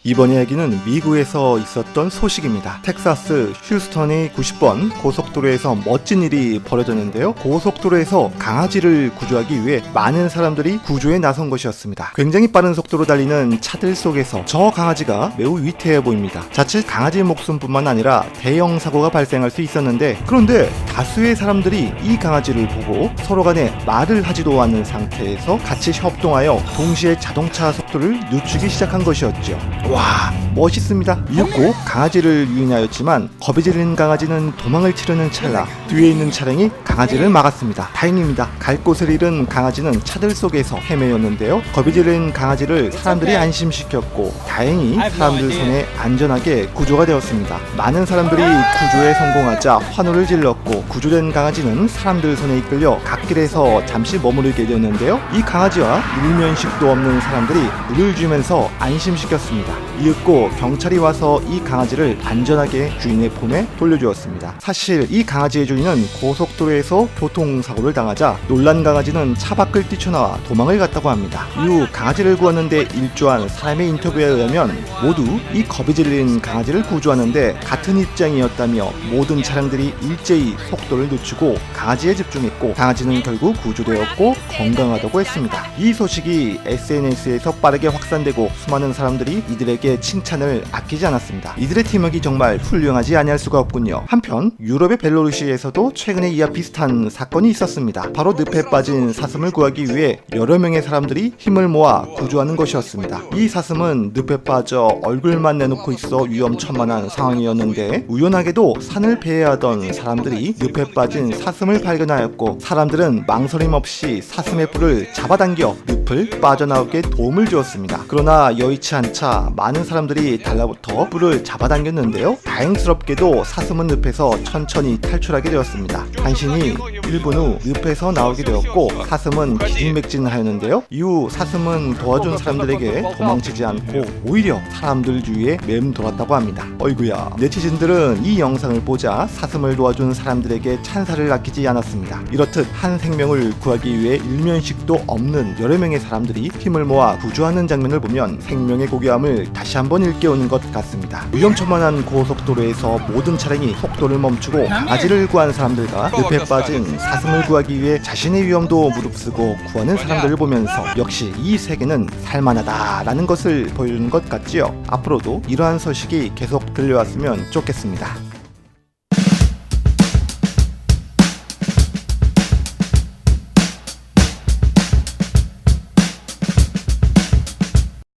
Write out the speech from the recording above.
이번 이야기는 미국에서 있었던 소식입니다. 텍사스 휴스턴의 90번 고속도로에서 멋진 일이 벌어졌는데요. 고속도로에서 강아지를 구조하기 위해 많은 사람들이 구조에 나선 것이었습니다. 굉장히 빠른 속도로 달리는 차들 속에서 저 강아지가 매우 위태해 보입니다. 자칫 강아지 목숨뿐만 아니라 대형 사고가 발생할 수 있었는데, 그런데 다수의 사람들이 이 강아지를 보고 서로 간에 말을 하지도 않는 상태에서 같이 협동하여 동시에 자동차 속도를 늦추기 시작한 것이었죠. 와, 멋있습니다. 이윽고 강아지를 유인하였지만 겁이 질린 강아지는 도망을 치려는 찰나 뒤에 있는 차량이 강아지를 막았습니다. 다행입니다. 갈 곳을 잃은 강아지는 차들 속에서 헤매였는데요. 겁이 질린 강아지를 사람들이 안심시켰고 다행히 사람들 손에 안전하게 구조가 되었습니다. 많은 사람들이 구조에 성공하자 환호를 질렀고 구조된 강아지는 사람들 손에 이끌려 갓길에서 잠시 머무르게 되었는데요. 이 강아지와 일면식도 없는 사람들이 물을 주면서 안심시켰습니다. 이윽고 경찰이 와서 이 강아지를 안전하게 주인의 폰에 돌려주었습니다. 사실 이 강아지의 주인은 고속도로에서 교통사고를 당하자 놀란 강아지는 차 밖을 뛰쳐나와 도망을 갔다고 합니다. 이후 강아지를 구하는데 일조한 사람의 인터뷰에 의하면 모두 이 겁이 질린 강아지를 구조하는데 같은 입장이었다며 모든 차량들이 일제히 속도를 늦추고 강아지에 집중했고 강아지는 결국 구조되었고 건강하다고 했습니다. 이 소식이 SNS에서 빠르게 확산되고 수많은 사람들이 이들에게 칭찬을 아끼지 않았습니다. 이들의 팀워크가 정말 훌륭하지 아니할 수가 없군요. 한편 유럽의 벨로루시에서도 최근에 이와 비슷한 사건이 있었습니다. 바로 늪에 빠진 사슴을 구하기 위해 여러 명의 사람들이 힘을 모아 구조하는 것이었습니다. 이 사슴은 늪에 빠져 얼굴만 내놓고 있어 위험천만한 상황이었는데 우연하게도 산을 배회하던 사람들이 늪에 빠진 사슴을 발견하였고 사람들은 망설임 없이 사슴의 뿔을 잡아당겨 늪을 빠져나오게 도움을 주었습니다. 그러나 여의치 않자 많은 사람들이 달라붙어 뿔을 잡아당겼는데요. 다행스럽게도 사슴은 늪에서 천천히 탈출하게 되었습니다. 간신히 1분 후 늪에서 나오게 되었고 사슴은 기진맥진하였는데요. 이후 사슴은 도와준 사람들에게 도망치지 않고 오히려 사람들 주위에 맴돌았다고 합니다. 어이구야. 네티즌들은 이 영상을 보자 사슴을 도와준 사람들에게 찬사를 아끼지 않았습니다. 이렇듯 한 생명을 구하기 위해 일면식도 없는 여러 명의 사람들이 힘을 모아 구조하는 장면을 보면 생명의 고귀함을 다시 한번 일깨우는 것 같습니다. 위험천만한 고속도로에서 모든 차량이 속도를 멈추고 강아지를 구한 사람들과 늪에 빠진 사슴을 구하기 위해 자신의 위험도 무릅쓰고 구하는 사람들을 보면서 역시 이 세계는 살만하다라는 것을 보여주는 것 같지요. 앞으로도 이러한 소식이 계속 들려왔으면 좋겠습니다.